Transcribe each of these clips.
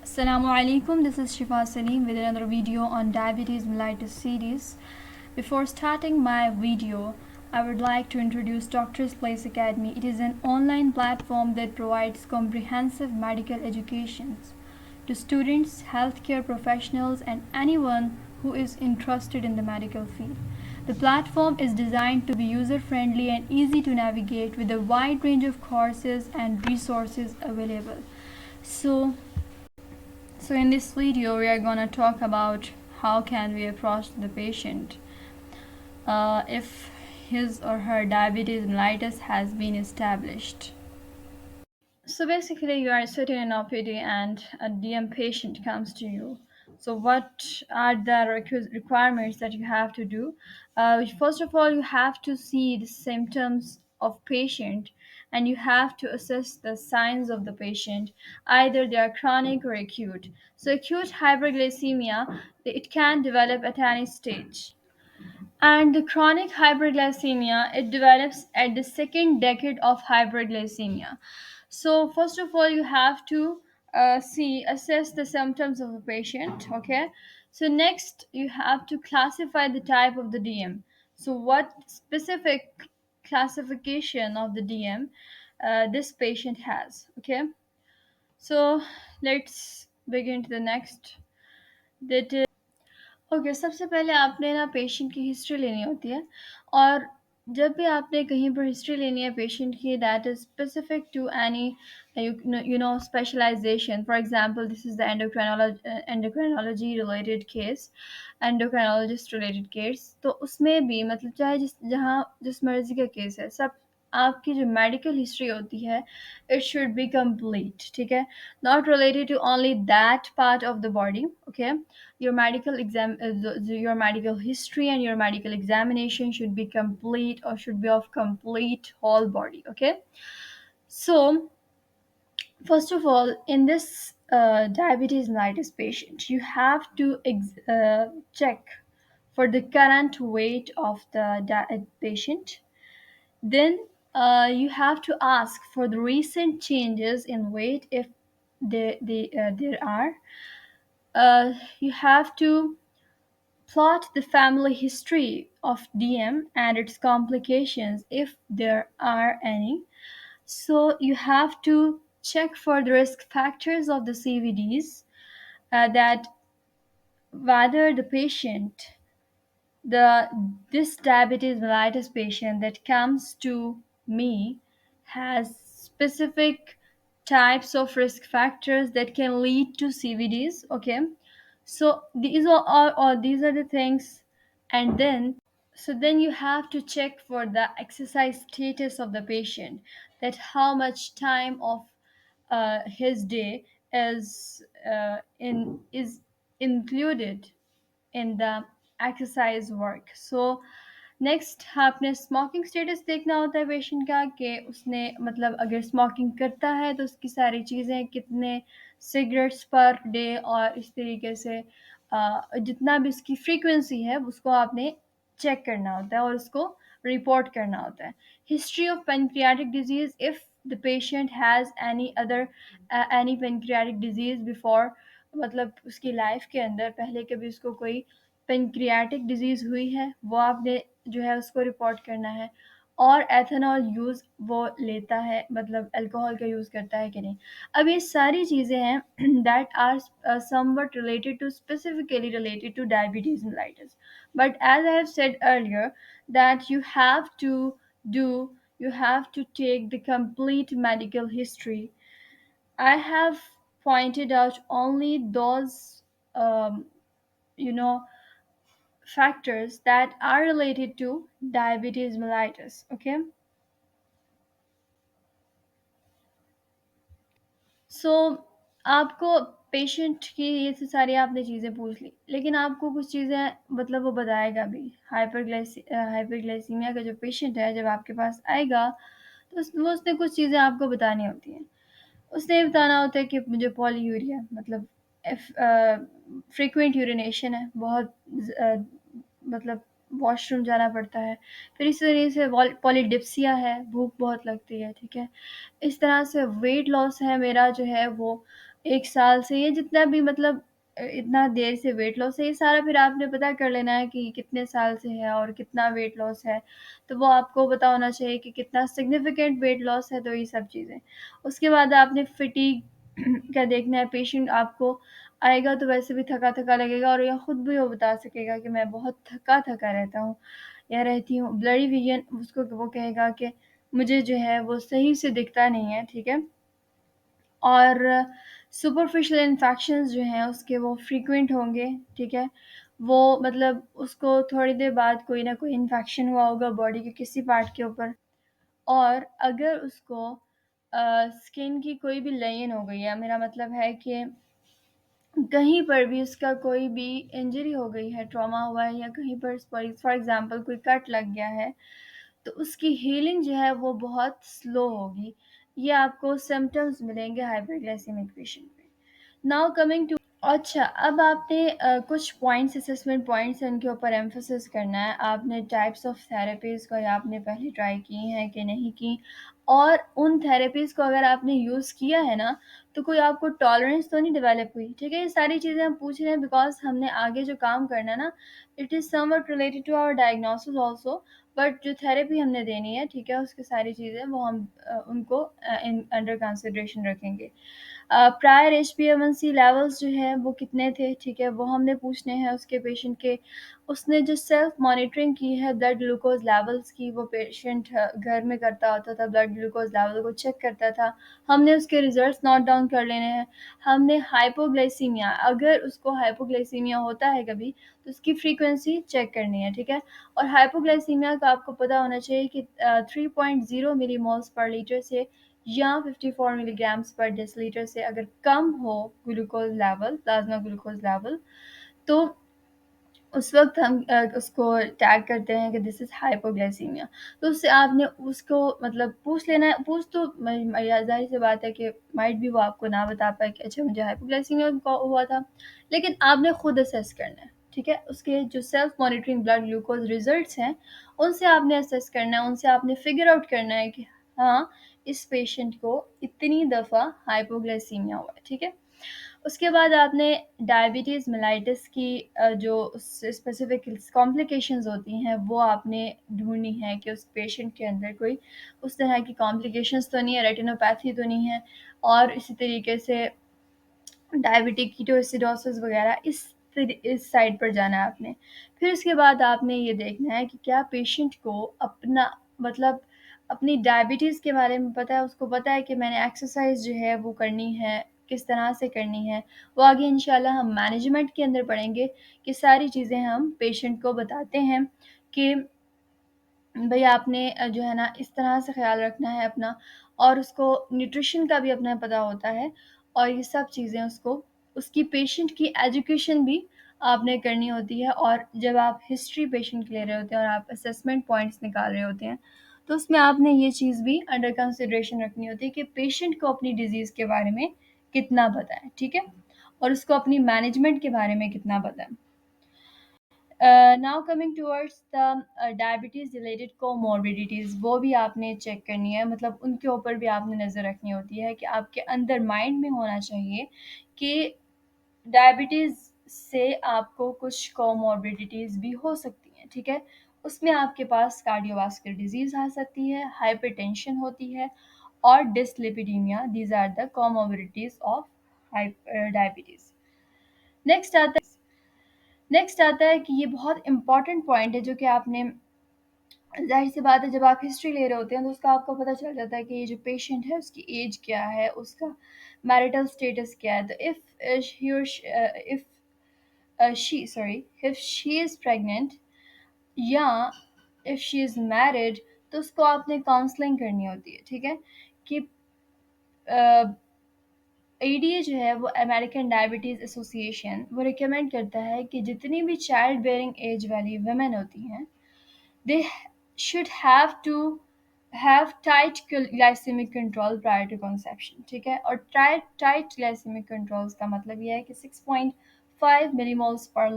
Assalamu alaikum, this is Shifa Salim with another video on diabetes mellitus series. Before starting my video, I would like to introduce Doctor's Place Academy. It is an online platform that provides comprehensive medical education to students, healthcare professionals, and anyone who is interested in the medical field. The platform is designed to be user friendly and easy to navigate with a wide range of courses and resources available. So, so in this video we are going to talk about how can we approach the patient if his or her diabetes mellitus has been established. So basically you are sitting in OPD and a DM patient comes to you. So what are the requirements that you have to do? First of all, you have to see the symptoms of patient and you have to assess the signs of the patient. Either they are chronic or acute. So acute hyperglycemia, it can develop at any stage. And the chronic hyperglycemia, it develops at the second decade of hyperglycemia. So first of all, you have to assess the symptoms of a patient. Okay. So next, you have to classify the type of the DM. So what specific classification of the DM this patient has. Okay. So let's begin to the next. That okay, सबसे पहले आपने ना patient की history लेनी होती है। और जब भी आपने कहीं पर हिस्ट्री लेनी है पेशेंट की, that is specific to any specialization. For example, this is the endocrinology related case, endocrinologist related case. तो उसमें भी मतलब चाहे जिस मर्ज़ी का केस है, सब आपकी जो मेडिकल हिस्ट्री होती है, इट शुड बी कंप्लीट। ठीक है, not related to only that part of the body. Okay, your medical history and your medical examination should be complete or should be of complete whole body. Okay, so first of all, in this diabetes mellitus patient, you have to check for the current weight of the patient. Then you have to ask for the recent changes in weight if there are. You have to plot the family history of DM and its complications if there are any. So you have to check for the risk factors of the CVDs, that whether the patient, the this diabetes mellitus patient that comes to me has specific types of risk factors that can lead to CVDs. Okay, so these are the things. And then you have to check for the exercise status of the patient, that how much time of his day is included in the exercise work. So next आपने smoking status देखना होता है patient का, कि उसने मतलब अगर smoking करता है तो उसकी सारी चीज़ें कितने सिगरेट्स पर डे, और इस तरीके से जितना भी उसकी फ्रीक्वेंसी है उसको आपने चेक करना होता है और उसको रिपोर्ट करना होता है। History of pancreatic disease, if the patient has any pancreatic disease before, मतलब उसकी लाइफ के अंदर पहले कभी उसको कोई पेनक्रियाटिक डिजीज़ हुई है, वो आपने जो है उसको रिपोर्ट करना है। और एथेनॉल यूज़ वो लेता है, मतलब अल्कोहल का यूज़ करता है कि नहीं। अब ये सारी चीज़ें हैं that are somewhat related to, specifically related to diabetes mellitus. But as I have said earlier, that do you have to take the complete medical history. I have pointed out only those um, you know factors that are related to diabetes mellitus. Okay, so आपको patient की ये तो सारी आपने चीज़ें पूछ ली, लेकिन आपको कुछ चीज़ें मतलब वो बताएगा भी। हाइपरग्लाइसीमिया का जो पेशेंट है जब आपके पास आएगा तो उसने कुछ चीज़ें आपको बतानी होती हैं। उसने ये बताना होता है कि मुझे पॉलीयूरिया, मतलब फ्रीक्वेंट यूरिनेशन है, बहुत मतलब वॉशरूम जाना पड़ता है। फिर इस तरीके से पॉलीडिप्सिया है, भूख बहुत लगती है। ठीक है, इस तरह से वेट लॉस है मेरा जो है वो 1 साल से या जितना भी मतलब इतना देर से वेट लॉस है, ये सारा फिर आपने पता कर लेना है कि कितने साल से है और कितना वेट लॉस है। तो वो आपको पता होना चाहिए कि कितना सिग्निफिकेंट वेट लॉस है, तो ये सब चीज़ें। उसके बाद आपने फटीग का देखना है, पेशेंट आपको आएगा तो वैसे भी थका-थका लगेगा और या खुद भी वो बता सकेगा कि मैं बहुत थका-थका रहता हूँ या रहती हूँ। ब्लडी विज़न उसको वो कहेगा कि मुझे जो है वो सही से दिखता नहीं है, ठीक है? और सुपरफिशियल इन्फेक्शंस जो हैं उसके वो फ्रीक्वेंट होंगे, ठीक है? वो मतलब उसको थोड़ी देर बाद कोई ना कोई इन्फेक्शन हुआ होगा बॉडी के किसी पार्ट के ऊपर। और अगर उसको स्किन की कोई भी लेन हो गई है, मेरा मतलब है कि कहीं पर भी उसका कोई भी इंजरी हो गई है, ट्रॉमा हुआ है या कहीं पर फॉर एग्ज़ाम्पल कोई कट लग गया है, तो उसकी हीलिंग जो है वो बहुत स्लो होगी। ये आपको सिम्पटम्स मिलेंगे हाइपरग्लाइसेमिक पेशेंट में। नाउ कमिंग टू अच्छा, अब आपने कुछ पॉइंट्स असेसमेंट पॉइंट्स हैं उनके ऊपर एम्फेसिस करना है। आपने टाइप्स ऑफ थेरेपीज़ को या आपने पहले ट्राई की हैं कि नहीं की, और उन थेरेपीज़ को अगर आपने यूज़ किया है ना, तो कोई आपको टॉलरेंस तो नहीं डेवलप हुई, ठीक है? ये सारी चीज़ें हम पूछ रहे हैं बिकॉज़ हमने आगे जो काम करना है ना, it is somewhat related to our diagnosis also. But जो थेरेपी हमने देनी है, ठीक है, उसकी सारी चीज़ें वो हम उनको इन अंडर कंसिडरेशन रखेंगे। प्रायर HbA1c लेवल्स जो है वो कितने थे, ठीक है, वो हमने पूछने हैं उसके पेशेंट के। उसने जो सेल्फ मॉनिटरिंग की है ब्लड ग्लूकोज लेवल्स की, वो पेशेंट घर में करता होता था, ब्लड ग्लूकोज लेवल को चेक करता था। हमने उसके रिजल्ट्स नोट डाउन कर लेने हैं। हमने हाइपोग्लाइसीमिया, अगर उसको हाइपोग्लाइसीमिया होता है कभी, तो उसकी फ्रीक्वेंसी चेक करनी है, ठीक है? और हाइपोग्लाइसीमिया का आपको पता होना चाहिए कि 3.0 मिलीमोल्स पर लीटर से या 54 मिलीग्राम्स पर डेसीलीटर से अगर कम हो glucose level, plasma glucose level, तो उस वक़्त हम उसको टैग करते हैं कि दिस इज़ हाइपोग्लाइसीमिया। तो उससे आपने उसको मतलब पूछ लेना है। पूछ तो या ज़ाहिर-सी बात है कि माइट भी वो आपको ना बता पाए कि अच्छा मुझे हाइपोग्लाइसीमिया हुआ था, लेकिन आपने खुद असेस करना है, ठीक है? उसके जो self monitoring blood glucose results हैं, उनसे आपने असेस करना है, उनसे आपने फिगर आउट करना है कि हाँ, इस पेशेंट को इतनी दफ़ा हाइपोग्लाइसीमिया हुआ है, ठीक है? उसके बाद आपने डायबिटीज़ मेलाइटिस की जो स्पेसिफिक कॉम्प्लिकेशंस होती हैं वो आपने ढूँढनी है कि उस पेशेंट के अंदर कोई उस तरह की कॉम्प्लिकेशंस तो नहीं है, रेटिनोपैथी तो नहीं है, और इसी तरीके से डायबिटिक कीटोएसिडोसिस वगैरह इस साइड पर जाना है आपने। फिर उसके बाद आपने ये देखना है कि क्या पेशेंट को अपना मतलब अपनी डायबिटीज़ के बारे में पता है, उसको पता है कि मैंने एक्सरसाइज़ जो है वो करनी है, किस तरह से करनी है। वो आगे इंशाल्लाह हम मैनेजमेंट के अंदर पढ़ेंगे कि सारी चीज़ें हम पेशेंट को बताते हैं कि भई आपने जो है ना इस तरह से ख़्याल रखना है अपना, और उसको न्यूट्रिशन का भी अपना पता होता है, और ये सब चीज़ें उसको उसकी पेशेंट की एजुकेशन भी आपने करनी होती है। और जब आप हिस्ट्री पेशेंट की ले रहे होते हैं और आप असेसमेंट पॉइंट्स निकाल रहे होते हैं, तो उसमें आपने ये चीज़ भी अंडर कंसिडरेशन रखनी होती है कि पेशेंट को अपनी डिज़ीज़ के बारे में कितना पता है, ठीक है? और उसको अपनी मैनेजमेंट के बारे में कितना पता है। Now coming towards the diabetes related comorbidities, वो भी आपने चेक करनी है, मतलब उनके ऊपर भी आपने नज़र रखनी होती है कि आपके अंदर माइंड में होना चाहिए कि डायबिटीज़ से आपको कुछ कोमॉर्बिडिटीज़ भी हो सकती हैं, ठीक है? उसमें आपके पास कार्डियोवास्कुलर डिज़ीज़ आ सकती है, हाइपरटेंशन होती है और dyslipidemia, these are the comorbidities of diabetes. Next आता है कि ये बहुत इम्पोर्टेंट पॉइंट है जो कि आपने, ज़ाहिर-सी बात है जब आप हिस्ट्री ले रहे होते हैं तो उसका आपको पता चल जाता है कि ये जो पेशेंट है उसकी एज क्या है, उसका मैरिटल स्टेटस क्या है। तो इफ़ शी इज़ प्रेग्नेंट या इफ़ शी इज़ मैरिड, तो उसको आपने काउंसलिंग करनी होती है, ठीक है? कि अ, एडीए जो है वो अमेरिकन डायबिटीज़ एसोसिएशन वो रिकमेंड करता है कि जितनी भी चाइल्ड बेयरिंग एज वाली वुमेन होती हैं, they should have to have tight glycemic control prior to conception, ठीक है? और टाइट glycemic controls का मतलब ये है कि 6.5 मिलीमोल्स पर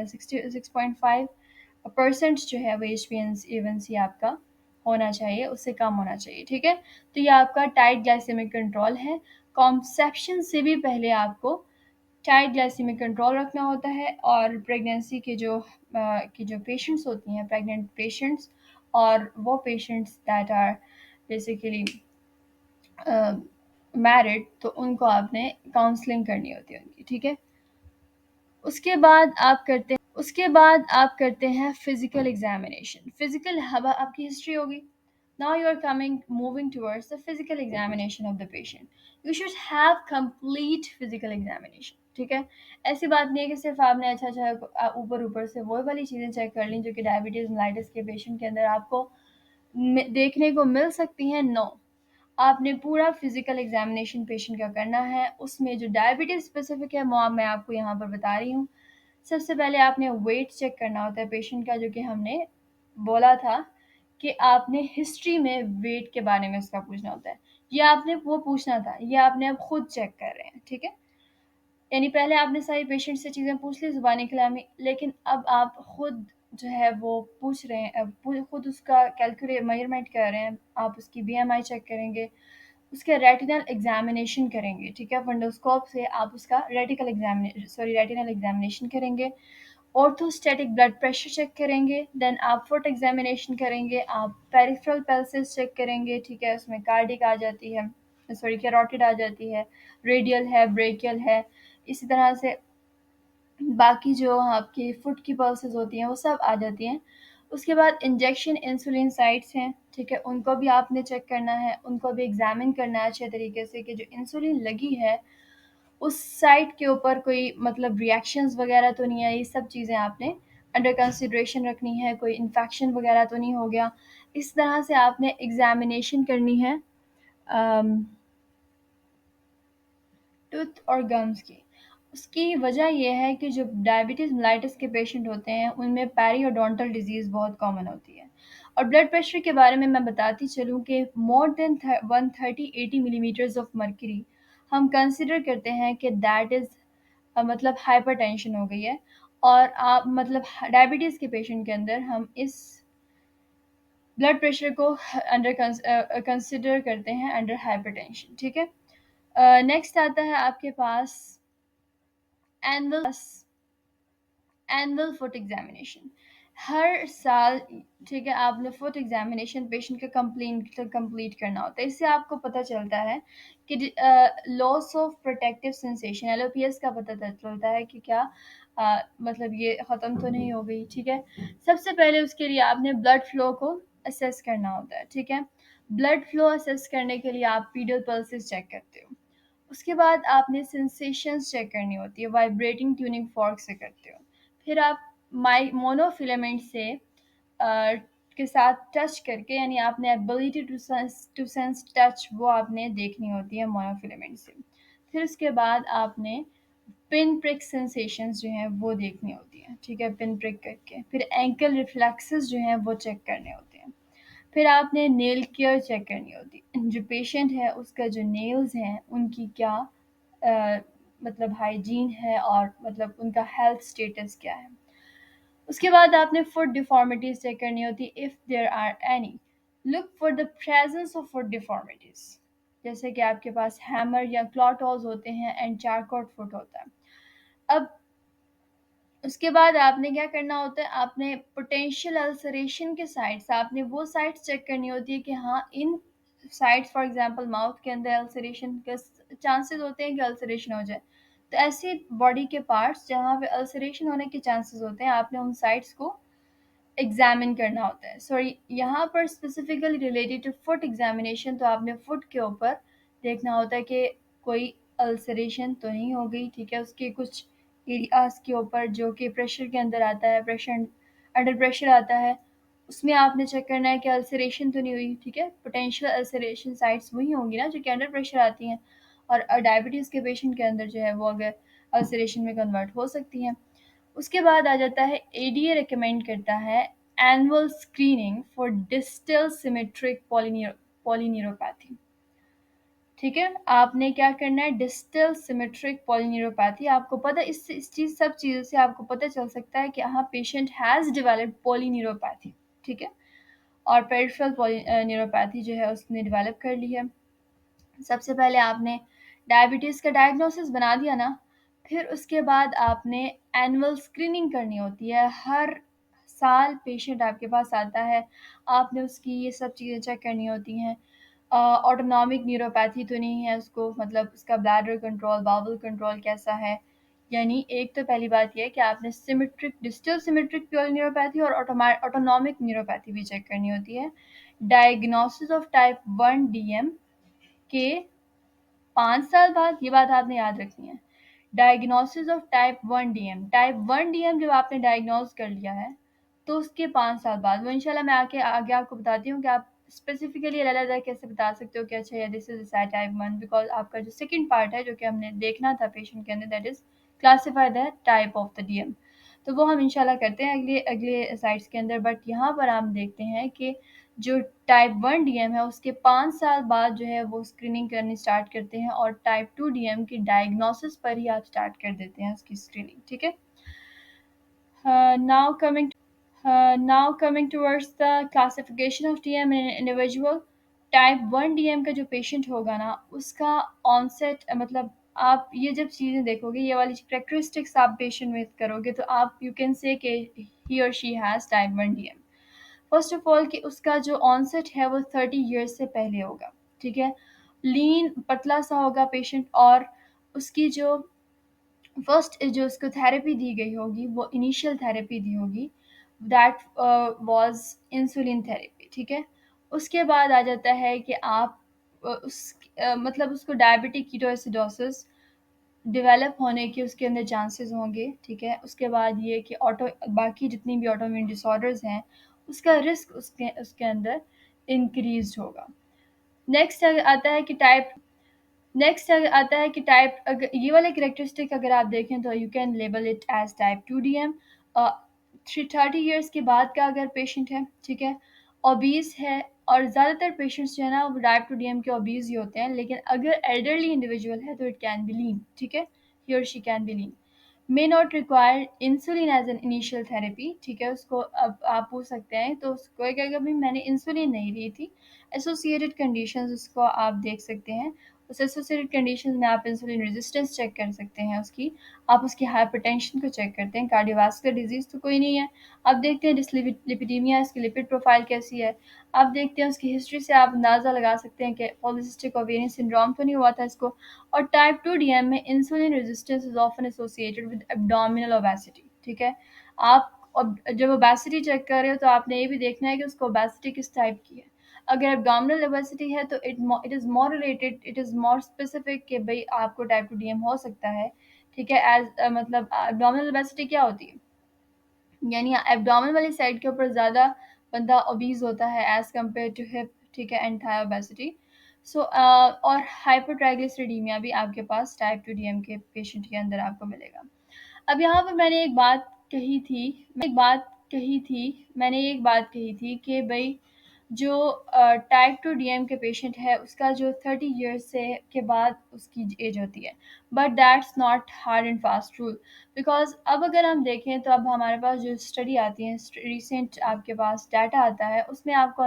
6.5% जो है वो HbA1c आपका होना चाहिए, उससे कम होना चाहिए, ठीक है? तो ये आपका टाइट ग्लाइसेमिक कंट्रोल है। कॉन्सेप्शन से भी पहले आपको टाइट ग्लाइसेमिक कंट्रोल रखना होता है, और प्रेगनेंसी के जो पेशेंट्स होती हैं, प्रेग्नेंट पेशेंट्स, और वो patients that are basically married, तो उनको आपने काउंसलिंग करनी होती है उनकी, ठीक है। उसके बाद आप करते हैं फिजिकल एग्जामिनेशन। फिजिकल, अब आपकी हिस्ट्री होगी। Now you are coming moving towards the physical examination of the patient. You should have complete physical examination, ठीक है। ऐसी बात नहीं है कि सिर्फ आपने अच्छा ऊपर ऊपर से वो वाली चीज़ें चेक कर ली जो कि डायबिटीज़ मेलाइटिस के पेशेंट के अंदर आपको देखने को मिल सकती हैं। नो, आपने पूरा फिजिकल एग्जामिनेशन पेशेंट का करना है। उसमें जो डायबिटीज स्पेसिफिक है वो मैं आपको यहाँ पर बता रही हूँ। सबसे पहले आपने वेट चेक करना होता है पेशेंट का, जो कि हमने बोला था कि आपने हिस्ट्री में वेट के बारे में उसका पूछना होता है। ये आपने वो पूछना था, ये आपने अब खुद चेक कर रहे हैं, ठीक है। यानी पहले आपने सारी पेशेंट से चीज़ें पूछ ली ज़ुबानी कलामी, लेकिन अब आप खुद जो है वो पूछ रहे हैं, खुद उसका कैलकुलेट मेजरमेंट कर रहे हैं। आप उसकी बीएमआई चेक करेंगे, उसके रेटिनल एग्जामिनेशन करेंगे, ठीक है। फंडोस्कोप से आप उसका रेटिनल एग्जामिनेशन करेंगे। ऑर्थोस्टैटिक ब्लड प्रेशर चेक करेंगे। देन आप फुट एग्जामिनेशन करेंगे, आप पेरिफेरल पल्सेस चेक करेंगे, ठीक है। उसमें कार्डिक आ जाती है, कैरोटिड आ जाती है, रेडियल है, ब्रेकियल है। इसी तरह से बाकी जो आपकी फुट की पल्सेस होती हैं वो सब आ जाती हैं। उसके बाद इंजेक्शन इंसुलिन साइट्स हैं, ठीक है, उनको भी आपने चेक करना है, उनको भी एग्जामिन करना है अच्छे तरीके से कि जो इंसुलिन लगी है उस साइट के ऊपर कोई मतलब रिएक्शंस वगैरह तो नहीं है। ये सब चीज़ें आपने अंडर कंसिडरेशन रखनी है, कोई इन्फेक्शन वगैरह तो नहीं हो गया। इस तरह से आपने एग्जामिनेशन करनी है टूथ और गम्स की। उसकी वजह ये है कि जो डायबिटीज़ मेलाइटिस के पेशेंट होते हैं उनमें पेरियोडोंटल डिजीज़ बहुत कॉमन होती है। और ब्लड प्रेशर के बारे में मैं बताती चलूँ कि more than 130-80 millimetres of mercury हम कंसिडर करते हैं कि दैट इज़ मतलब हाइपरटेंशन हो गई है। और आप मतलब डायबिटीज़ के पेशेंट के अंदर हम इस ब्लड प्रेशर को अंडर कंसिडर करते हैं अंडर हाइपरटेंशन, ठीक है। नेक्स्ट आता है आपके पास एनुअल एनुअल फुट एग्जामिनेशन। हर साल, ठीक है, आपने फुट एग्जामिनेशन पेशेंट का कंप्लीट करना होता है। इससे आपको पता चलता है कि लॉस ऑफ प्रोटेक्टिव सेंसेशन, एलओपीएस का पता चलता है कि क्या मतलब ये ख़त्म तो नहीं हो गई, ठीक है। सबसे पहले उसके लिए आपने ब्लड फ्लो को असेस करना होता है, ठीक है। ब्लड फ्लो असेस करने के लिए आप पीडियल पल्सेस चेक करते हो। उसके बाद आपने सेंसेशंस चेक करनी होती है, वाइब्रेटिंग ट्यूनिंग फॉर्क से करते हो। फिर आप मोनोफिलामेंट से के साथ टच करके, यानी आपने एबिलिटी टू सेंस टच वो आपने देखनी होती है मोनोफिलामेंट से। फिर उसके बाद आपने पिन प्रिक सेंसेशंस जो हैं वो देखनी होती हैं, ठीक है, पिन प्रिक करके। फिर एंकल रिफ्लेक्सेस जो हैं वो चेक करने होते हैं। फिर आपने नेल केयर चेक करनी होती है। जो पेशेंट है उसका जो नेल्स हैं उनकी क्या मतलब हाइजीन है और मतलब उनका हेल्थ स्टेटस क्या है। उसके बाद आपने फुट डिफॉर्मिटीज़ चेक करनी होती है, if there are any. Look for the presence of foot deformities, जैसे कि आपके पास हैमर या क्लॉटॉज होते हैं एंड चारकोट फुट होता है। अब उसके बाद आपने क्या करना होता है, आपने पोटेंशियल अल्सरेशन के साइट्स, आपने वो साइट्स चेक करनी होती है कि हाँ इन साइट्स, फॉर एग्जांपल माउथ के अंदर अल्सरेशन के चांसेस होते हैं कि अल्सरेशन हो जाए। तो ऐसे बॉडी के पार्ट्स जहाँ पे अल्सरेशन होने के चांसेस होते हैं, आपने उन साइट्स को एग्जामिन करना होता है। सॉरी, यहाँ पर specifically related to foot examination, तो आपने फुट के ऊपर देखना होता है कि कोई अल्सरेशन तो नहीं हो गई, ठीक है। उसके कुछ एरियाज के ऊपर जो कि प्रेशर के अंदर आता है, प्रेशर अंडर प्रेशर आता है, उसमें आपने चेक करना है कि अल्सरेशन तो नहीं हुई, ठीक है। पोटेंशियल अल्सरेशन साइट्स वही होंगी ना जो कि अंडर प्रेशर आती हैं, और डायबिटीज़ के पेशेंट के अंदर जो है वो अगर अल्सरेशन में कन्वर्ट हो सकती हैं। उसके बाद आ जाता है एडीए रिकमेंड करता है annual screening for distal symmetric polyneuropathy, ठीक है। आपने क्या करना है, डिस्टल सिमेट्रिक पॉलीन्यूरोपैथी। आपको पता इस चीज़ सब चीज़ों से आपको पता चल सकता है कि हाँ पेशेंट हैज़ डेवलप्ड पॉलीन्यूरोपैथी, ठीक है, और पेरिफेरल न्यूरोपैथी जो है उसने डेवलप कर ली है। सबसे पहले आपने डायबिटीज़ का डायग्नोसिस बना दिया ना, फिर उसके बाद आपने एनुअल स्क्रीनिंग करनी होती है। हर साल पेशेंट आपके पास आता है, आपने उसकी ये सब चीज़ें चेक करनी होती हैं। ऑटोनॉमिक न्यूरोपैथी तो नहीं है उसको, मतलब उसका ब्लैडर कंट्रोल, बाउल कंट्रोल कैसा है। यानी एक तो पहली बात ये है कि आपने symmetric, distal symmetric pure neuropathy और ऑटोनॉमिक न्यूरोपैथी भी चेक करनी होती है। डायग्नोसिस ऑफ टाइप 1 डीएम के 5 साल बाद, ये बात आपने याद रखनी है। डायग्नोसिस ऑफ टाइप 1 डीएम जब आपने डायग्नोज कर लिया है, तो उसके 5 साल बाद वो इंशाल्लाह मैं आके आगे आपको बताती हूँ कि आप स्पेसिफिकली अलग-अलग कैसे बता सकते हो कि अच्छा ये दिस इज़ टाइप 1, बिकॉज़ आपका जो सेकंड पार्ट है जो कि हमने देखना था पेशेंट के अंदर, that is classify the type of the DM. तो वो हम इंशाल्लाह करते हैं अगले अगले साइट्स के अंदर। बट यहाँ पर हम देखते हैं कि जो टाइप 1 डीएम है उसके 5 साल बाद जो है वो स्क्रीनिंग करनी स्टार्ट करते हैं, और टाइप 2 डीएम की डायग्नोसिस पर ही आप स्टार्ट कर देते हैं उसकी स्क्रीनिंग, ठीक है। Now coming towards the classification of DM in individual. Type 1 DM का जो पेशेंट होगा ना, उसका ऑनसेट मतलब आप ये जब चीज़ें देखोगे, ये वाली कैरेक्टरिस्टिक्स आप पेशेंट में करोगे, तो आप यू कैन से कि ही और she has type 1 DM. First of all कि उसका जो ऑनसेट है वो 30 ईयर्स से पहले होगा, ठीक है। लीन पतला सा होगा पेशेंट, और उसकी जो फर्स्ट जो उसको थेरेपी दी गई होगी वो इनिशियल थेरेपी दी होगी, दैट वाज इंसुलिन थेरेपी, ठीक है। उसके बाद आ जाता है कि आप मतलब उसको डायबिटिक कीटोएसिडोसिस डेवलप होने के उसके अंदर चांसेस होंगे, ठीक है। उसके बाद ये कि बाकी जितनी भी ऑटोइम्यून डिसऑर्डर्स हैं, उसका रिस्क उसके उसके अंदर इंक्रीज़ होगा। नेक्स्ट आता है कि टाइप अगर ये वाले कैरेक्टरिस्टिक अगर आप देखें तो you can label it as type 2 DM. 30 years के बाद का अगर पेशेंट है, ठीक है, ओबीज है, और ज़्यादातर पेशेंट्स जो है ना वो टाइप 2 डीएम के ओबीज ही होते हैं, लेकिन अगर एल्डरली इंडिविजुअल है तो इट कैन बी लीन, ठीक है, ही और she can be lean. May not require insulin as an initial therapy, ठीक है। उसको अब आप पूछ सकते हैं तो उसको कहेगा भी मैंने इंसुलिन नहीं ली थी। एसोसिएटेड कंडीशंस उसको आप देख सकते हैं। उस एसोसिएटेड कंडीशंस में आप इंसुलिन रेजिस्टेंस चेक कर सकते हैं उसकी, आप उसकी हाइपरटेंशन को चेक करते हैं। कार्डियोवास्कुलर डिजीज़ तो कोई नहीं है। आप देखते हैं डिसलिपिडीमिया, इसकी लिपिड प्रोफाइल कैसी है। आप देखते हैं उसकी हिस्ट्री से आप अंदाज़ा लगा सकते हैं कि पॉलीसिस्टिक ओवेरियन सिंड्रोम तो नहीं हुआ था इसको। और टाइप 2 डीएम में insulin resistance is often associated with abdominal obesity, ठीक है। आप अब जब ओबेसिटी चेक कर रहे हो तो आपने ये भी देखना है कि उसको ओबेसिटी किस टाइप की है। अगर एब्डोमिनल ओबेसिटी है तो इट इज़ मोर स्पेसिफिक कि भई आपको टाइप 2 डीएम हो सकता है, ठीक है। मतलब एब्डोमिनल ओबेसिटी क्या होती है? यानी एब्डोमेन वाली साइड के ऊपर ज़्यादा बंदा ओबीज होता है एज़ कम्पेयर टू हिप, ठीक है, एंड थाई ओबेसिटी। सो और हाइपोट्राइग्लिसरीडीमिया भी आपके पास टाइप 2 डीएम के पेशेंट के अंदर आपको मिलेगा। अब यहाँ पर मैंने एक बात कही थी कि भई जो टाइप 2 डीएम के पेशेंट है उसका जो 30 इयर्स से के बाद उसकी एज होती है, but that's not hard and fast rule. Because अब अगर हम देखें तो अब हमारे पास जो स्टडी आती है, रिसेंट आपके पास डाटा आता है, उसमें आपको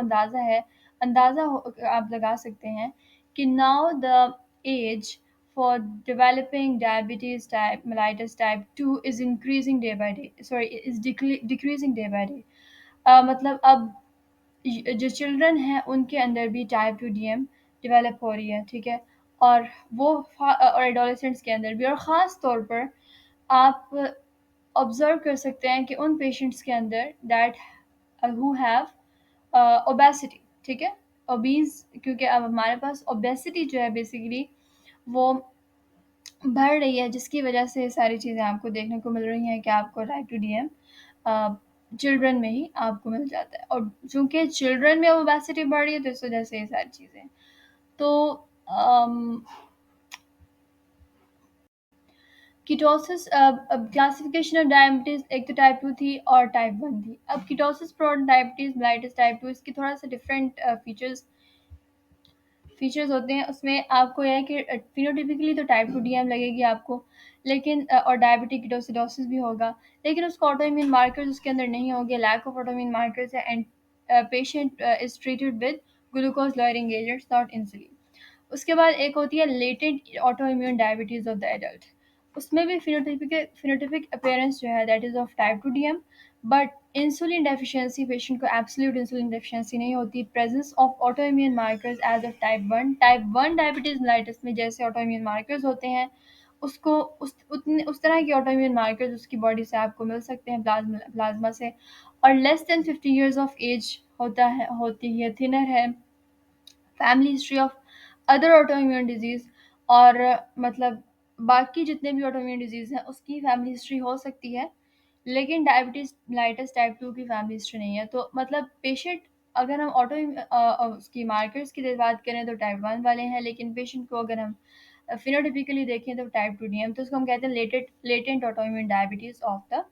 आप लगा सकते हैं कि now the age for developing diabetes type mellitus type 2 is increasing day by day, sorry is decreasing day by day. मतलब अब जो चिल्ड्रन हैं उनके अंदर भी टाइप 2 डीएम डेवलप हो रही है, ठीक है। और और एडोलेसेंट्स के अंदर भी, और ख़ास तौर पर आप ऑब्जर्व कर सकते हैं कि उन पेशेंट्स के अंदर दैट हु हैव ओबेसिटी, ठीक है, ओबीज, क्योंकि अब हमारे पास ओबेसिटी जो है बेसिकली वो बढ़ रही है, जिसकी वजह से सारी चीज़ें आपको देखने को मिल रही हैं कि आपको टाइप 2 डीएम चिल्ड्रन में ही आपको मिल जाता है, और चूँकि चिल्ड्रन में ओबेसिटी बढ़ रही है तो इस वजह से ये सारी चीज़ें। तो अम, कीटोसिस, अब क्लासिफिकेशन ऑफ डायबिटीज़ एक तो टाइप 2 थी और टाइप 1 थी। अब ketosis prone diabetes mellitus type 2, इसकी थोड़ा सा डिफरेंट फीचर्स होते हैं। उसमें आपको यह है कि फिनोटिपिकली तो टाइप 2 डीएम लगेगी आपको, लेकिन और डायबिटिक कीटोसिडोसिस भी होगा, लेकिन उसको ऑटोइम्यून मार्कर्स उसके अंदर नहीं होंगे, लैक ऑफ ऑटोइम्यून मार्कर्स है, and patient is treated with glucose lowering agents not insulin. उसके बाद एक होती है latent autoimmune diabetes of the adult. उसमें भी फिनोटिपिक अपीयरेंस जो है that is of type 2 DM, but insulin deficiency patient को एब्सोल्यूट इंसुलिन डेफिशिएंसी नहीं होती। Presence of autoimmune markers as of type 1 diabetes mellitus में जैसे auto immune markers होते हैं, उसको उस तरह के ऑटो इम्यून मार्कर्स उसकी बॉडी से आपको मिल सकते हैं प्लाज्मा से। और less than 50 years of age होती है, थिनर है, family history of other autoimmune disease, और मतलब बाकी जितने भी ऑटोइम्यून डिजीज़ हैं उसकी फैमिली हिस्ट्री हो सकती है, लेकिन डायबिटीज़ मेलाइटस टाइप 2 की फैमिली हिस्ट्री नहीं है। तो मतलब पेशेंट, अगर हम उसकी मार्कर्स की बात करें तो टाइप 1 वाले हैं, लेकिन पेशेंट को अगर हम फिनोटिपिकली देखें तो टाइप 2 डीएम, तो उसको हम कहते हैं latent autoimmune diabetes of the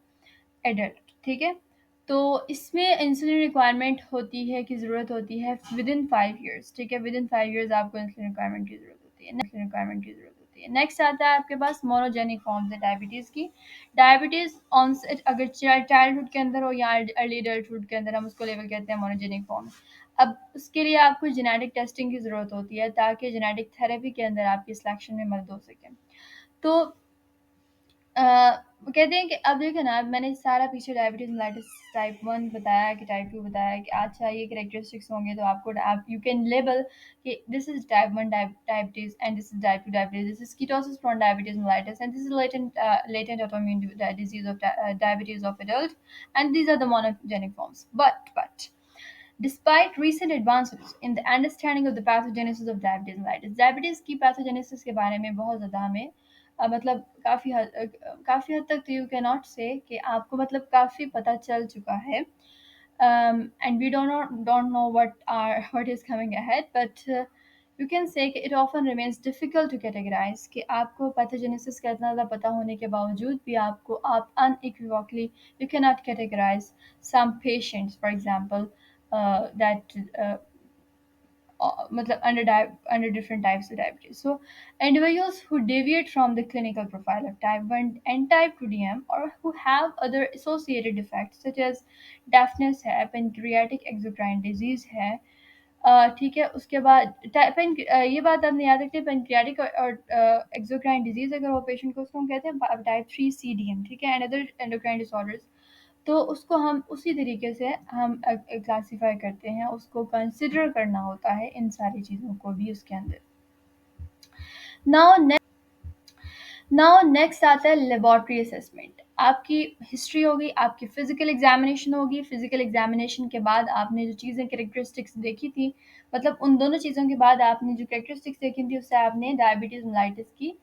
adult. ठीक है, तो इसमें इंसुलिन रिक्वायरमेंट होती है, की ज़रूरत होती है विद इन 5 ईयर्स। ठीक है, विद इन 5 ईयर्स आपको इंसुलिन रिक्वायरमेंट की ज़रूरत होती है, नेक्स्ट आता है आपके पास मोनोजेनिक फॉर्म्स है डायबिटीज़ की। डायबिटीज़ ऑनसेट अगर चाइल्डहुड के अंदर हो या अर्ली एडल्टहुड के अंदर, हम उसको लेवल कहते हैं मोनोजेनिक फॉर्म। अब उसके लिए आपको जेनेटिक टेस्टिंग की ज़रूरत होती है ताकि जेनेटिक थेरेपी के अंदर आपकी सिलेक्शन में मदद हो सके। तो अ, वो कहते हैं कि अब देखिए ना, मैंने सारा पीछे डायबिटीज़ मेलाइटिस टाइप 1 बताया कि टाइप 2 बताया कि अच्छा ये कैरेक्टरिस्टिक्स होंगे, तो आपको आप यू कैन लेबल कि this is type 1 diabetes and this is type 2 diabetes, this is ketosis from diabetes mellitus and this is latent autoimmune disease of diabetes of adult and these are the monogenic forms. But despite recent advances in the understanding of the pathogenesis of diabetes mellitus, diabetes की pathogenesis के बारे में बहुत ज़्यादा हमें मतलब काफ़ी हद तक तो यू कैन नॉट से कि आपको मतलब काफ़ी पता चल चुका है। And we don't know what is coming ahead, but you can say कि it often remains difficult to categorize, कि आपको pathogenesis का इतना ज़्यादा पता होने के बावजूद भी आप unequivocally you cannot categorize some patients, for example, that matlab under different types of diabetes. So individuals who deviate from the clinical profile of type 1 and type 2 DM, or who have other associated defects such as deafness है, pancreatic exocrine disease है, ठीक है, उसके बाद ये बात आपने याद रखनी है, पेनक्रियाटिक और एक्सोक्राइन डिजीज अगर वो पेशेंट को, उसको हम कहते हैं टाइप 3 CDM। ठीक है, एंड अदर एंडोक्राइन डिसऑर्डर्स, तो उसको हम उसी तरीके से हम क्लासीफाई करते हैं, उसको कंसिडर करना होता है इन सारी चीज़ों को भी उसके अंदर। नाउ नेक्स्ट आता है लेबोरेटरी असेसमेंट। आपकी हिस्ट्री होगी, आपकी फिजिकल एग्जामिनेशन होगी, फिजिकल एग्जामिनेशन के बाद आपने जो चीज़ें कैरेक्टरिस्टिक्स देखी थी, मतलब उन दोनों चीज़ों के बाद आपने जो कैरेक्टरिस्टिक्स देखी थी उससे आपने डायबिटीज़ मेलाइटिस की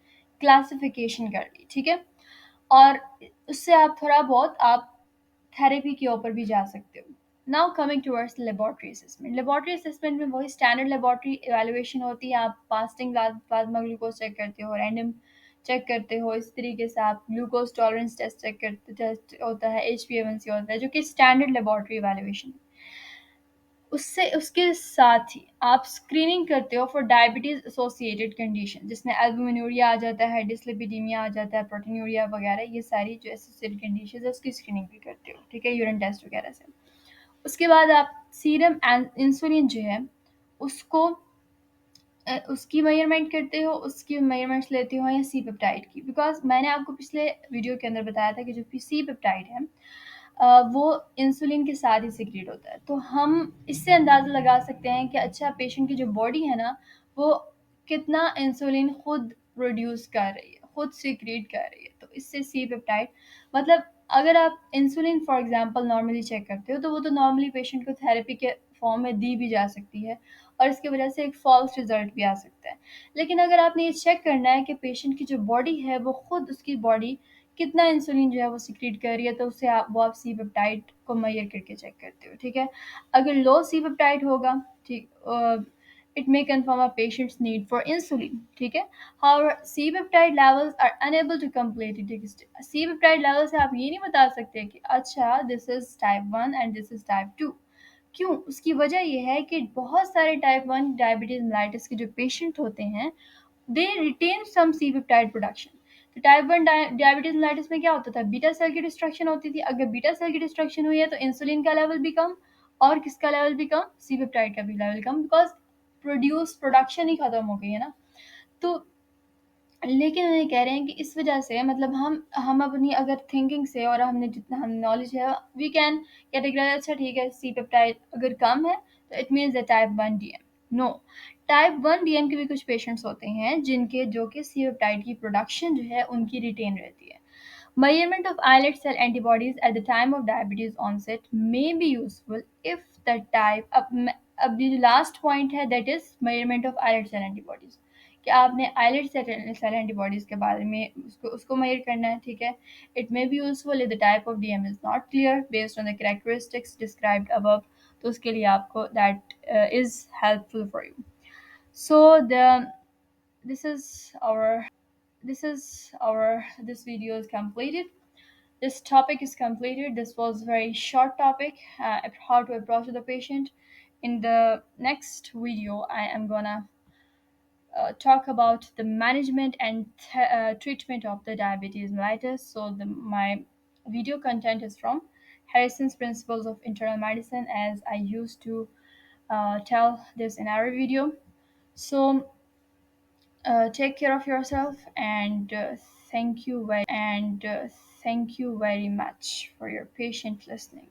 क्लासिफिकेशन कर ली। ठीक है, और उससे आप थोड़ा बहुत आप थेरेपी के ऊपर भी जा सकते हो। Now coming towards laboratory assessment. Laboratory assessment में वही स्टैंडर्ड लेबोरेटरी इवैल्यूएशन होती है। आप फास्टिंग प्लाज्मा ग्लूकोज चेक करते हो, रैंडम चेक करते हो, इस तरीके से आप ग्लूकोज टॉलरेंस टेस्ट होता है, HbA1c होता है, जो कि स्टैंडर्ड लेबोरेटरी इवैल्यूएशन। उससे उसके साथ ही आप स्क्रीनिंग करते हो फॉर डायबिटीज़ एसोसिएटेड कंडीशन, जिसमें एल्बुमिनूरिया आ जाता है, डिस्लिपिडीमिया आ जाता है, प्रोटीनूरिया वगैरह, ये सारी जो एसोसिएटेड कंडीशन है उसकी स्क्रीनिंग भी करते हो। ठीक है, यूरिन टेस्ट वगैरह से। उसके बाद आप सीरम इंसुलिन जो है उसको उसकी मेजरमेंट करते हो, उसकी मेजरमेंट्स लेते हो, या सी पेप्टाइड की, बिकॉज मैंने आपको पिछले वीडियो के अंदर बताया था कि जो सी पेप्टाइड है वो इंसुलिन के साथ ही सिक्रेट होता है। तो हम इससे अंदाज़ा लगा सकते हैं कि अच्छा पेशेंट की जो बॉडी है ना, वो कितना इंसुलिन खुद प्रोड्यूस कर रही है, खुद सिक्रेट कर रही है। तो इससे सी पेप्टाइड, मतलब अगर आप insulin for example normally check करते हो, तो वो तो नॉर्मली पेशेंट को थेरेपी के फॉर्म में दी भी जा सकती है, और इसकी वजह से एक फॉल्स रिजल्ट भी आ सकता है। लेकिन अगर आपने ये चेक करना है कि पेशेंट की जो बॉडी है वो खुद, उसकी बॉडी कितना इंसुलिन जो है वो सिक्रीट कर रही है, तो उससे वो आप सी पेप्टाइड को मेजर करके चेक करते हो। ठीक है, अगर लो सी पेप्टाइड होगा, ठीक, it may confirm a patient's need for insulin. ठीक है, however C peptide levels are unable to completely detect. C peptide levels से आप ये नहीं बता सकते कि अच्छा this is type 1 and this is type 2। क्यों? उसकी वजह ये है कि बहुत सारे टाइप 1 डायबिटीज़ मेलाइटिस के जो पेशेंट होते हैं, they retain some C peptide production. तो टाइप 1 डायबिटीज़ मेलाइटिस में क्या होता था, बीटा सेल की डिस्ट्रक्शन होती थी। अगर बीटा सेल की डिस्ट्रक्शन हुई है तो इंसुलिन का लेवल भी कम, और किसका लेवल भी कम, सी पेप्टाइड का भी लेवल कम, बिकॉज प्रोडक्शन ही ख़त्म हो गई है ना। तो लेकिन ये कह रहे हैं कि इस वजह से मतलब हम अपनी अगर थिंकिंग से और हमने जितना हम नॉलेज है वी कैन कैटेगराइज, अच्छा ठीक है सी पेप्टाइड अगर कम है तो it means the type 1 DM। No, type 1 DM के भी कुछ पेशेंट्स होते हैं जिनके जो कि सी पेप्टाइड की प्रोडक्शन जो है उनकी रिटेन रहती है। Measurement of islet cell antibodies at the time of diabetes onset may be useful if the type अब ये जो लास्ट पॉइंट है that is measurement of islet cell antibodies, कि आपने आइलेट सेल एंटीबॉडीज के बारे में उसको उसको मेजर करना है, ठीक है। It may be useful if the type of DM is not clear based on the characteristics described above, तो उसके लिए आपको that is helpful for you. So the this is our this video is completed. This topic is completed. This was a very short topic, how to approach the patient. In the next video I am gonna talk about the management and treatment of the diabetes mellitus. So my video content is from Harrison's Principles of Internal Medicine, as I used to tell this in our video. So take care of yourself, and thank you very much for your patient listening.